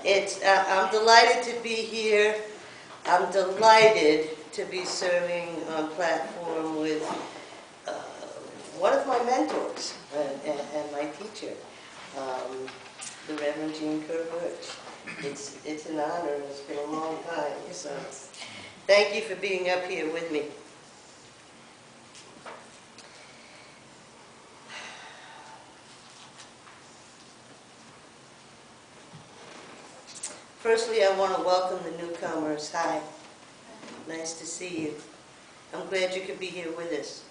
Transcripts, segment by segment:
I'm delighted to be here. I'm delighted to be serving on platform with one of my mentors and my teacher, the Reverend Jean Kerr-Birch. It's an honor, and it's been a long time. So thank you for being up here with me. Firstly, I want to welcome the newcomers. Hi. Nice to see you. I'm glad you could be here with us.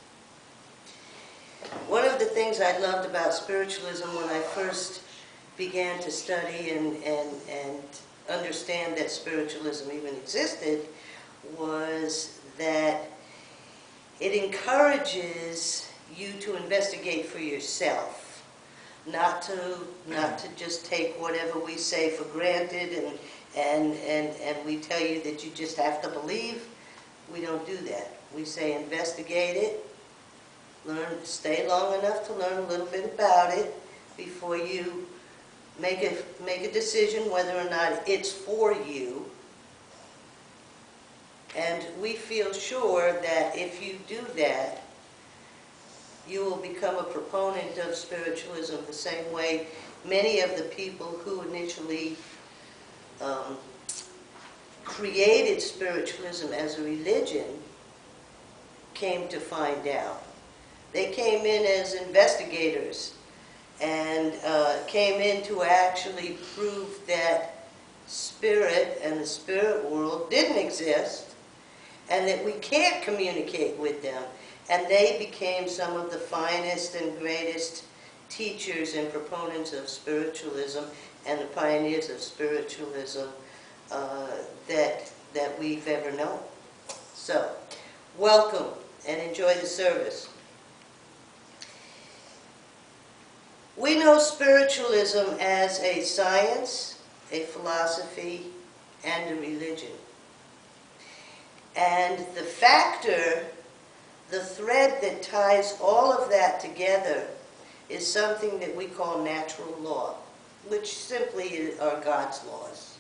One of the things I loved about spiritualism when I first began to study and understand that spiritualism even existed was that it encourages you to investigate for yourself. Not to just take whatever we say for granted and we tell you that you just have to believe. We don't do that. We say investigate it, stay long enough to learn a little bit about it before you make a decision whether or not it's for you. And we feel sure that if you do that, you will become a proponent of spiritualism the same way many of the people who initially created spiritualism as a religion came to find out. They came in as investigators and came in to actually prove that spirit and the spirit world didn't exist and that we can't communicate with them. And they became some of the finest and greatest teachers and proponents of spiritualism and the pioneers of spiritualism that we've ever known. So, welcome and enjoy the service. We know spiritualism as a science, a philosophy, and a religion. And the thread that ties all of that together is something that we call natural law, which simply are God's laws.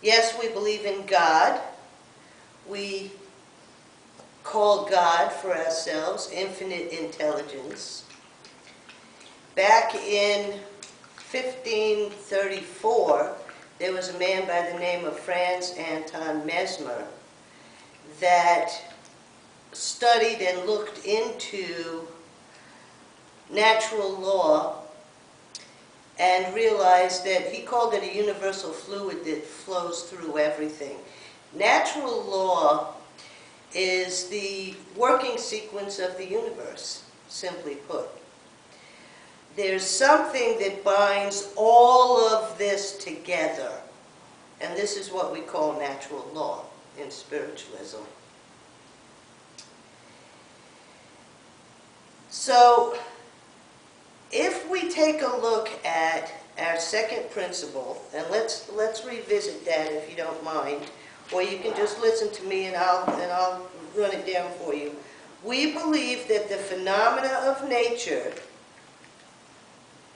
Yes, we believe in God. We call God for ourselves infinite intelligence. Back in 1534, there was a man by the name of Franz Anton Mesmer that studied and looked into natural law and realized that he called it a universal fluid that flows through everything. Natural law is the working sequence of the universe, simply put. There's something that binds all of this together, and this is what we call natural law in spiritualism. So, if we take a look at our second principle, and let's revisit that if you don't mind, or you can just listen to me and I'll run it down for you. We believe that the phenomena of nature,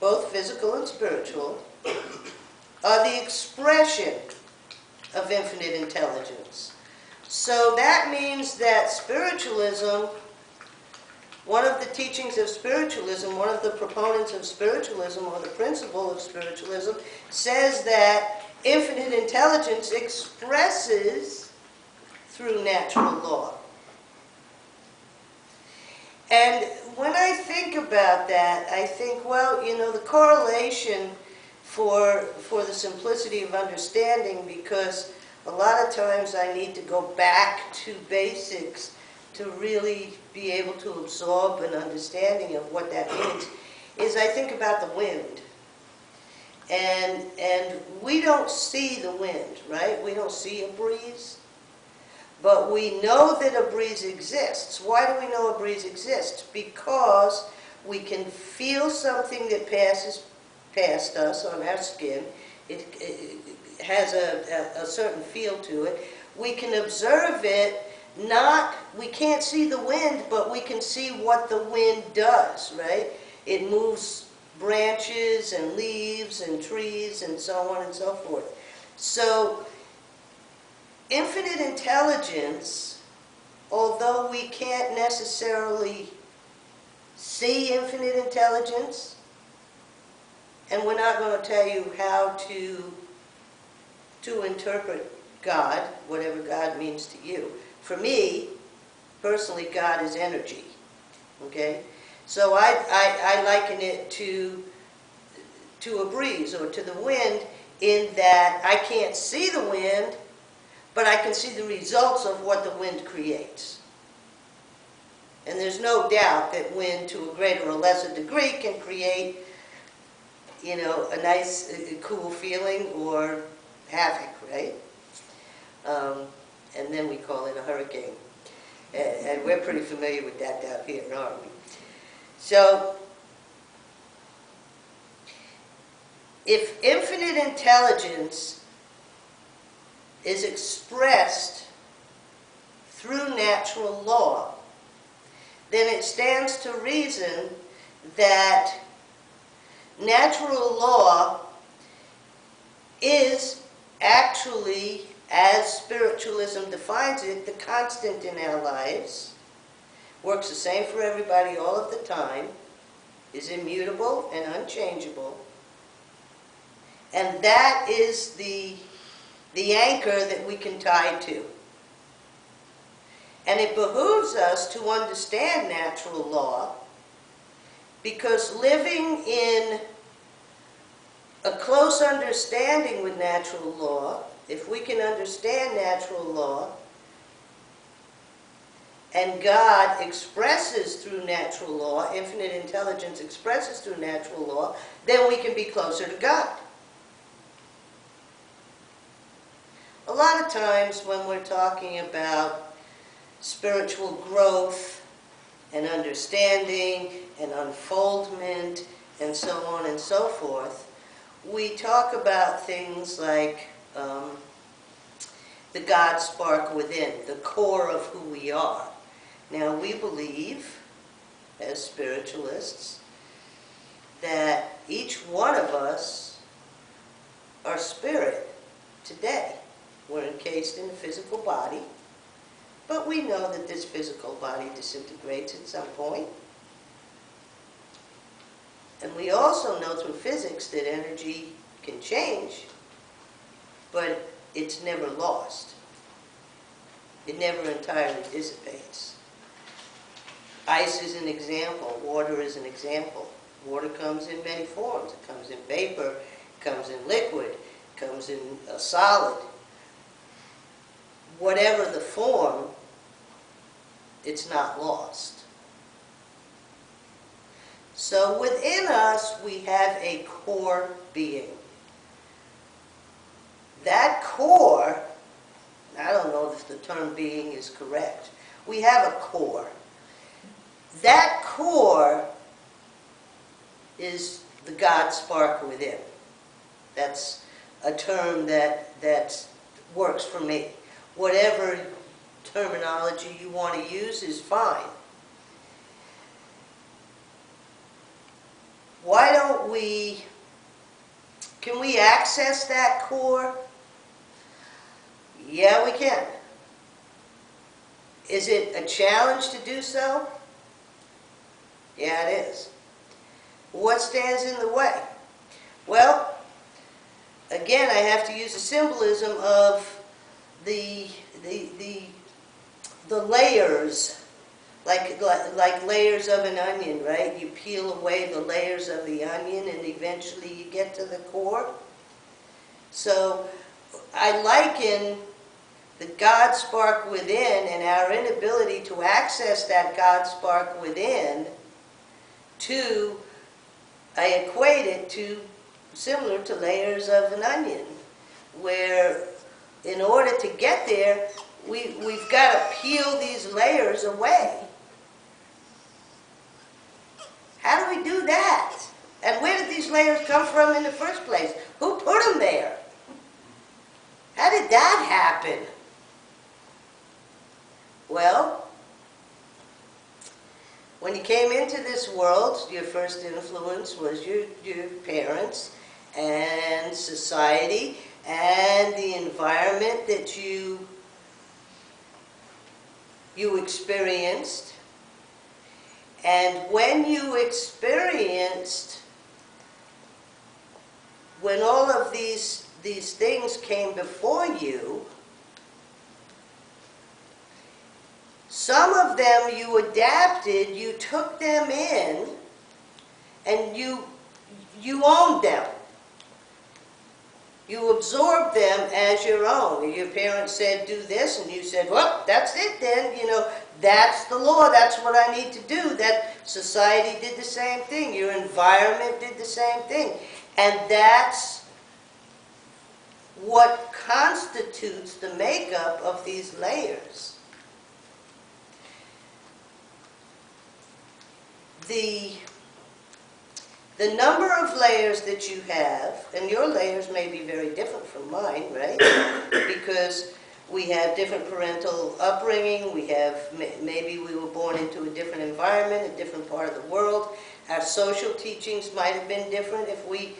both physical and spiritual, are the expression of infinite intelligence. So that means that spiritualism, one of the teachings of spiritualism, one of the proponents of spiritualism, or the principle of spiritualism, says that infinite intelligence expresses through natural law. And when I think about that, I think, well, you know, the correlation for the simplicity of understanding, because a lot of times I need to go back to basics to really be able to absorb an understanding of what that means, is I think about the wind. And we don't see the wind, right? We don't see a breeze. But we know that a breeze exists. Why do we know a breeze exists? Because we can feel something that passes past us on our skin. It has a certain feel to it. We can observe it. We can't see the wind, but we can see what the wind does, right? It moves branches and leaves and trees and so on and so forth. So, infinite intelligence, although we can't necessarily see infinite intelligence, and we're not going to tell you how to interpret God, whatever God means to you. For me, personally, God is energy. Okay? So I liken it to a breeze or to the wind, in that I can't see the wind, but I can see the results of what the wind creates. And there's no doubt that wind, to a greater or lesser degree, can create, you know, a nice, cool feeling or havoc, right? And then we call it a hurricane. And we're pretty familiar with that down here, aren't we? So, if infinite intelligence is expressed through natural law, then it stands to reason that natural law is actually, as spiritualism defines it, the constant in our lives, works the same for everybody all of the time, is immutable and unchangeable, and that is the anchor that we can tie to. And it behooves us to understand natural law, because living in a close understanding with natural law, if we can understand natural law, and God expresses through natural law, infinite intelligence expresses through natural law, then we can be closer to God. A lot of times when we're talking about spiritual growth and understanding and unfoldment and so on and so forth, we talk about things like the God spark within, the core of who we are. Now, we believe, as spiritualists, that each one of us are spirit today. We're encased in a physical body, but we know that this physical body disintegrates at some point. And we also know through physics that energy can change, but it's never lost. It never entirely dissipates. Ice is an example. Water is an example. Water comes in many forms. It comes in vapor, it comes in liquid, it comes in a solid. Whatever the form, it's not lost. So within us, we have a core being. That core, I don't know if the term being is correct. We have a core. That core is the God spark within. That's a term that works for me. Whatever terminology you want to use is fine. Why don't we, can we access that core? Yeah, we can. Is it a challenge to do so? Yeah, it is. What stands in the way? Well, again, I have to use the symbolism of the layers, like layers of an onion, right? You peel away the layers of the onion and eventually you get to the core. So I liken the God spark within and our inability to access that God spark within to, I equate it to similar to layers of an onion, where in order to get there, we've got to peel these layers away. How do we do that? And where did these layers come from in the first place? Who put them there? How did that happen? Well, When you came into this world, your first influence was your parents and society and the environment that you experienced. And when you experienced, when all of these things came before you, some of them you adapted, you took them in, and you owned them. You absorbed them as your own. Your parents said, do this, and you said, well, that's it then, that's the law, that's what I need to do. That society did the same thing. Your environment did the same thing. And that's what constitutes the makeup of these layers. The number of layers that you have, and your layers may be very different from mine, right? Because we have different parental upbringing, maybe we were born into a different environment, a different part of the world. Our social teachings might have been different if we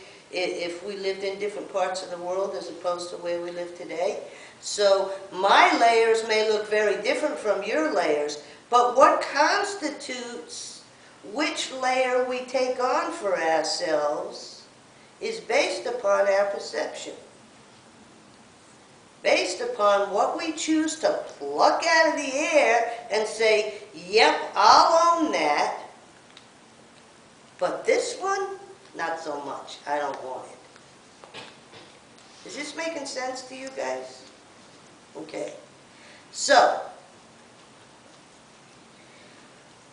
lived in different parts of the world as opposed to where we live today. So my layers may look very different from your layers, but what constitutes which layer we take on for ourselves is based upon our perception. Based upon what we choose to pluck out of the air and say, yep, I'll own that, but this one, not so much. I don't want it. Is this making sense to you guys? Okay. So,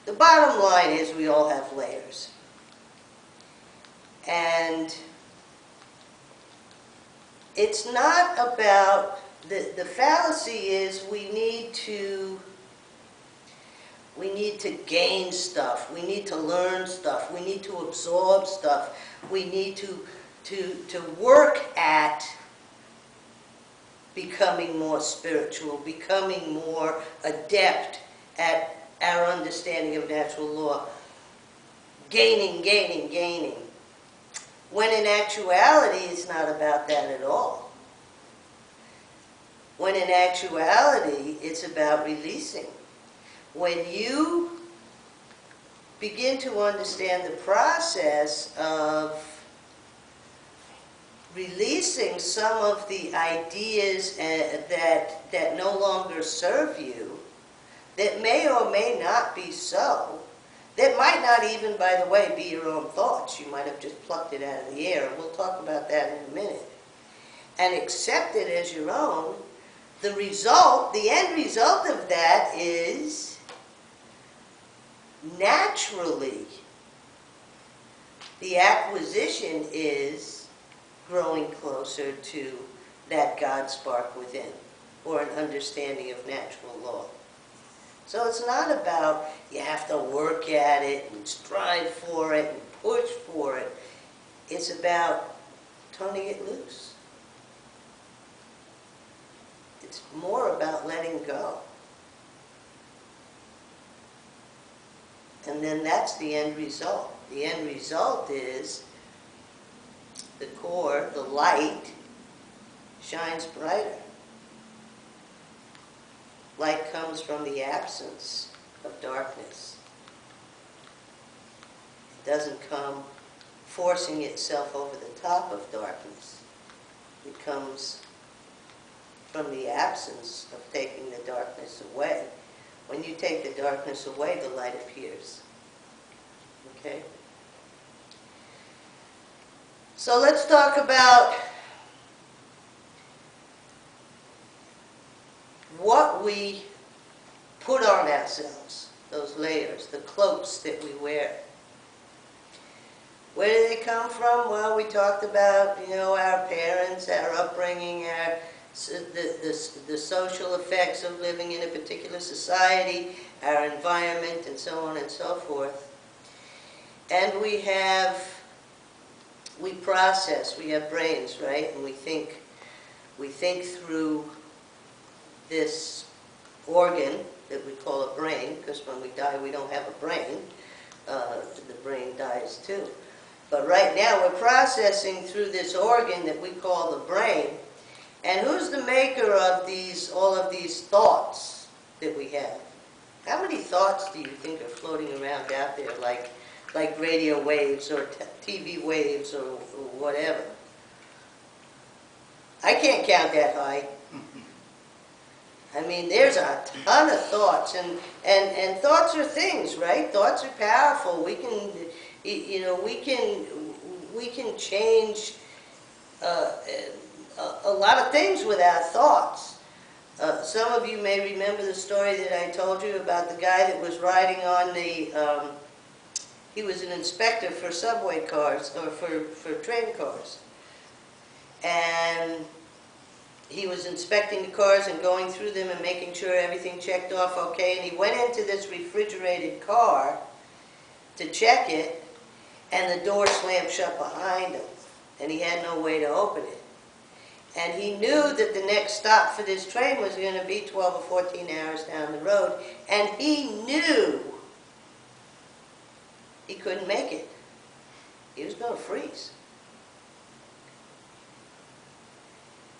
the bottom line is we all have layers. And it's not about, the fallacy is we need to gain stuff, we need to learn stuff, we need to absorb stuff, we need to work at becoming more spiritual, becoming more adept at our understanding of natural law. Gaining. When in actuality, it's not about that at all. When in actuality, it's about releasing. When you begin to understand the process of releasing some of the ideas that no longer serve you, that may or may not be so, that might not even, by the way, be your own thoughts. You might have just plucked it out of the air, and we'll talk about that in a minute. And accept it as your own. The end result of that is, naturally, the acquisition is growing closer to that God spark within, or an understanding of natural law. So it's not about you have to work at it and strive for it and push for it. It's about turning it loose. It's more about letting go. And then that's the end result. The end result is the core, the light, shines brighter. Light comes from the absence of darkness. It doesn't come forcing itself over the top of darkness. It comes from the absence of taking the darkness away. When you take the darkness away, the light appears. Okay? So let's talk about what we put on ourselves, those layers, the cloaks that we wear. Where do they come from? Well, we talked about, our parents, our upbringing, the social effects of living in a particular society, our environment, and so on and so forth. And we process, we have brains, right? And we think through this organ that we call a brain, because when we die we don't have a brain. The brain dies too. But right now we're processing through this organ that we call the brain. And who's the maker of all of these thoughts that we have? How many thoughts do you think are floating around out there, like radio waves or TV waves or whatever? I can't count that high. I mean, there's a ton of thoughts, and thoughts are things, right? Thoughts are powerful. We can, you know, we can change a lot of things with our thoughts. Some of you may remember the story that I told you about the guy that was riding on the, he was an inspector for subway cars, or for train cars. And he was inspecting the cars and going through them and making sure everything checked off okay. And he went into this refrigerated car to check it, and the door slammed shut behind him. And he had no way to open it. And he knew that the next stop for this train was going to be 12 or 14 hours down the road. And he knew he couldn't make it. He was going to freeze.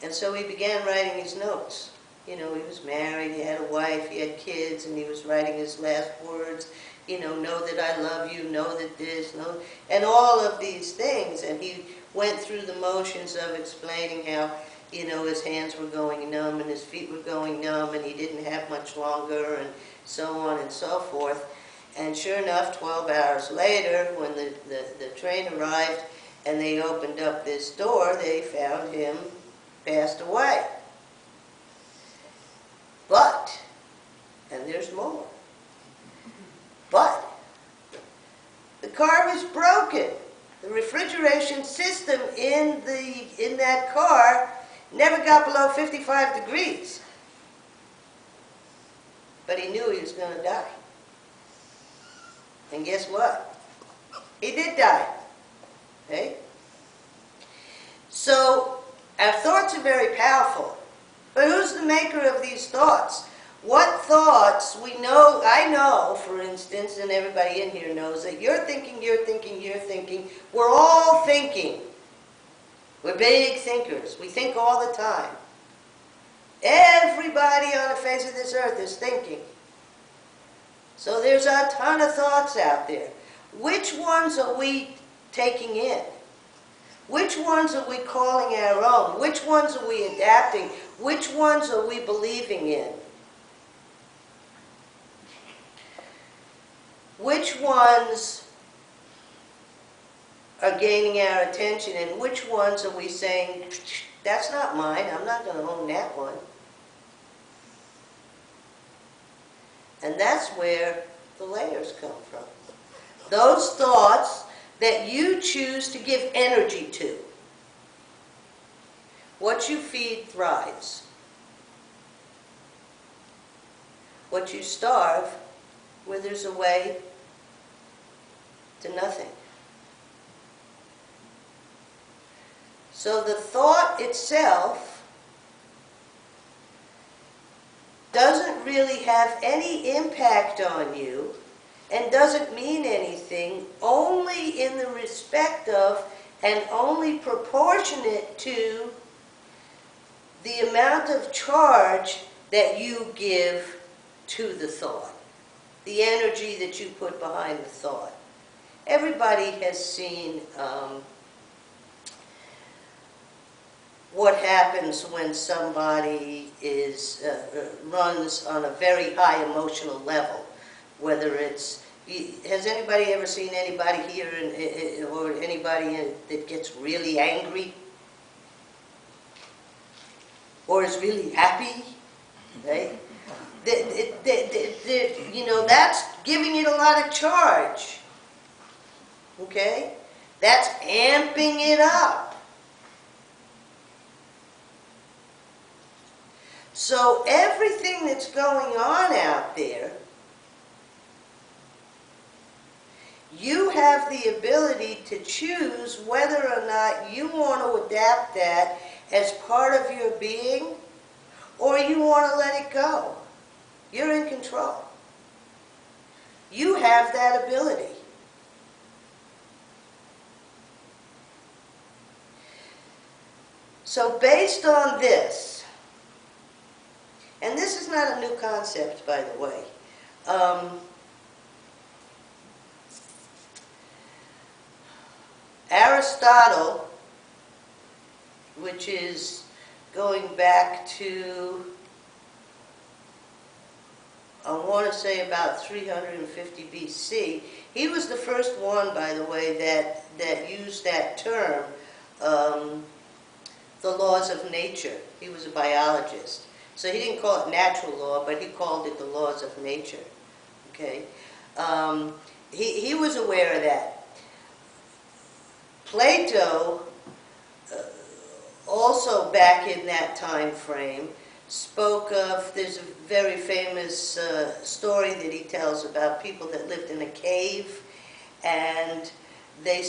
And so he began writing his notes. You know, he was married, he had a wife, he had kids, and he was writing his last words. You know that I love you, know that this, know, and all of these things. And he went through the motions of explaining how, you know, his hands were going numb and his feet were going numb and he didn't have much longer, and so on and so forth. And sure enough, 12 hours later, when the train arrived and they opened up this door, they found him passed away. But, and there's more, but the car was broken. The refrigeration system in that car never got below 55 degrees. But he knew he was going to die. And guess what? He did die. Okay? So, our thoughts are very powerful, but who's the maker of these thoughts? What thoughts we know, I know, for instance, and everybody in here knows that you're thinking, you're thinking, you're thinking. We're all thinking. We're big thinkers. We think all the time. Everybody on the face of this earth is thinking. So there's a ton of thoughts out there. Which ones are we taking in? Which ones are we calling our own? Which ones are we adapting? Which ones are we believing in? Which ones are gaining our attention, and which ones are we saying, that's not mine, I'm not going to own that one? And that's where the layers come from. Those thoughts that you choose to give energy to. What you feed thrives. What you starve withers away to nothing. So the thought itself doesn't really have any impact on you and doesn't mean anything, only in the respect of and only proportionate to the amount of charge that you give to the thought, the energy that you put behind the thought. Everybody has seen what happens when somebody runs on a very high emotional level. Whether it's, has anybody ever seen anybody here or anybody that gets really angry? Or is really happy? Right? You know, that's giving it a lot of charge. Okay? That's amping it up. So everything that's going on out there, you have the ability to choose whether or not you want to adapt that as part of your being, or you want to let it go. You're in control. You have that ability. So based on this, and this is not a new concept, by the way, Aristotle, which is going back to, I want to say about 350 BC, he was the first one, by the way, that used that term, the laws of nature. He was a biologist. So he didn't call it natural law, but he called it the laws of nature. Okay? He was aware of that. Plato, also back in that time frame, spoke of, there's a very famous story that he tells about people that lived in a cave, and they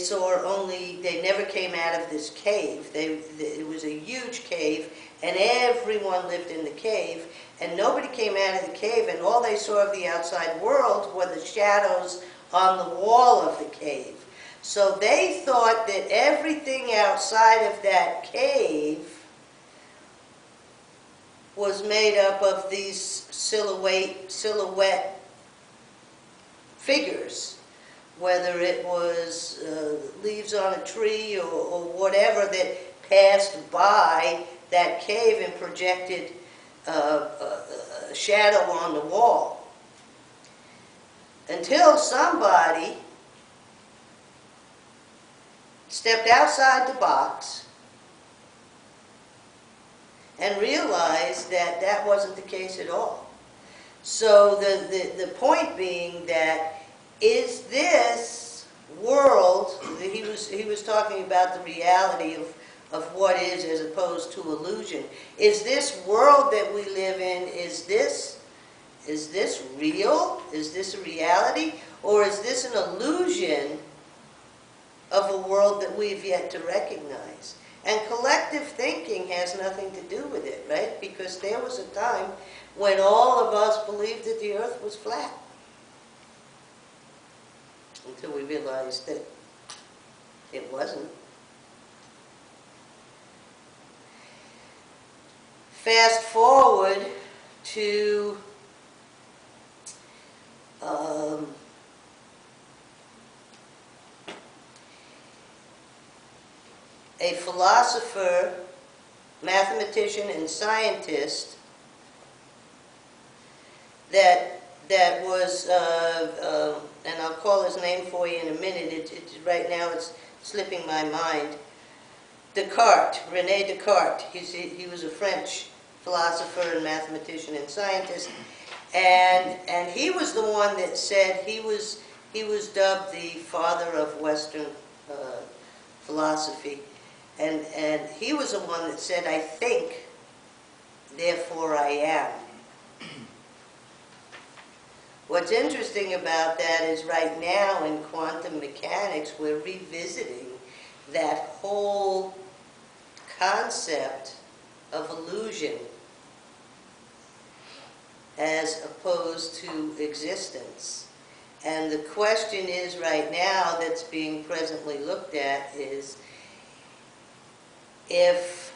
never came out of this cave. It was a huge cave, and everyone lived in the cave, and nobody came out of the cave, and all they saw of the outside world were the shadows on the wall of the cave. So they thought that everything outside of that cave was made up of these silhouette figures, whether it was leaves on a tree or whatever that passed by that cave and projected a shadow on the wall. Until somebody stepped outside the box and realized that that wasn't the case at all. So the point being that, is this world, he was talking about the reality of what is as opposed to illusion. Is this world that we live in, is this real? Is this a reality? Or is this an illusion of a world that we've yet to recognize? And collective thinking has nothing to do with it, right? Because there was a time when all of us believed that the earth was flat. Until we realized that it wasn't. Fast forward to a philosopher, mathematician, and scientist that was, and I'll call his name for you in a minute. Right now it's slipping my mind. Descartes, René Descartes. He was a French philosopher and mathematician and scientist, and he was the one that said he was dubbed the father of Western philosophy, and he was the one that said, "I think, therefore I am." What's interesting about that is right now in quantum mechanics, we're revisiting that whole concept of illusion as opposed to existence. And the question is right now that's being presently looked at is, if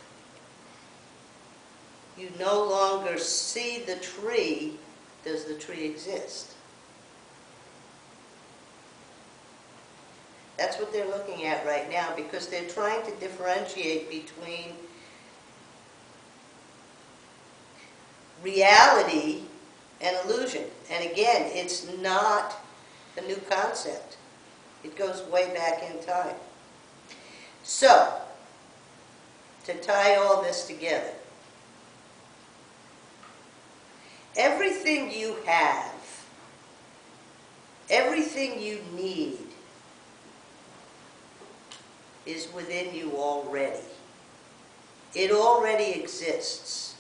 you no longer see the tree, does the tree exist? That's what they're looking at right now, because they're trying to differentiate between reality and illusion. And again, it's not a new concept. It goes way back in time. So, to tie all this together, everything you have, everything you need, is within you already. It already exists.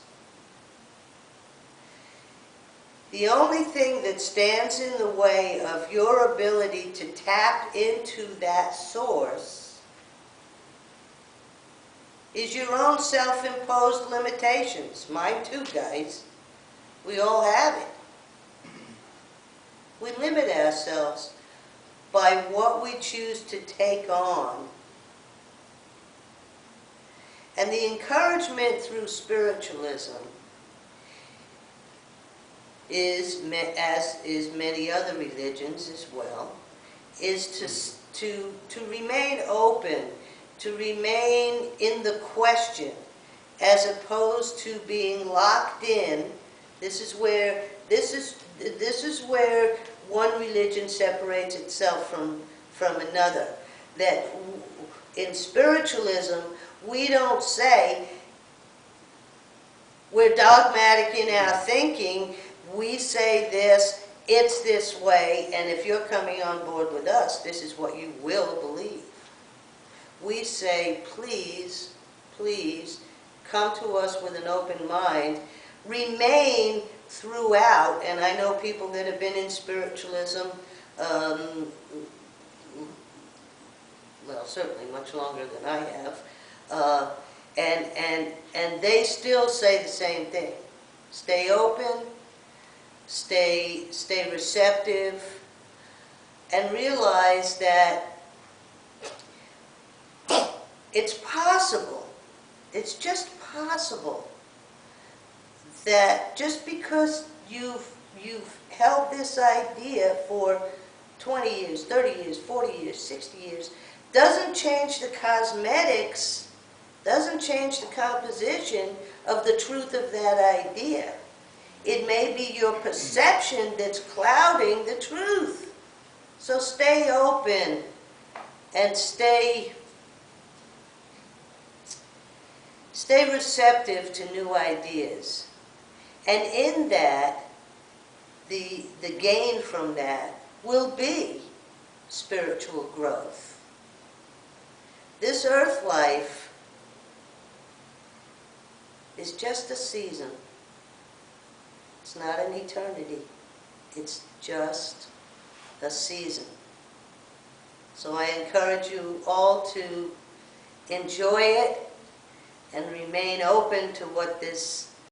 The only thing that stands in the way of your ability to tap into that source is your own self-imposed limitations. Mine too, guys. We all have it. We limit ourselves by what we choose to take on. And the encouragement through spiritualism is, as is many other religions as well, is to remain open, to remain in the question, as opposed to being locked in. This is where one religion separates itself from another. That in spiritualism, we don't say we're dogmatic in our thinking. We say this, it's this way, and if you're coming on board with us, this is what you will believe. We say, please, please, come to us with an open mind, remain throughout, and I know people that have been in spiritualism, well, certainly much longer than I have, and they still say the same thing. Stay open, stay receptive, and realize that it's possible, it's just possible, that just because you've held this idea for 20 years, 30 years, 40 years, 60 years, doesn't change the cosmetics, doesn't change the composition of the truth of that idea. It may be your perception that's clouding the truth. So stay open and stay receptive to new ideas. And in that, the gain from that will be spiritual growth. This earth life is just a season. It's not an eternity. It's just a season. So I encourage you all to enjoy it and remain open to what this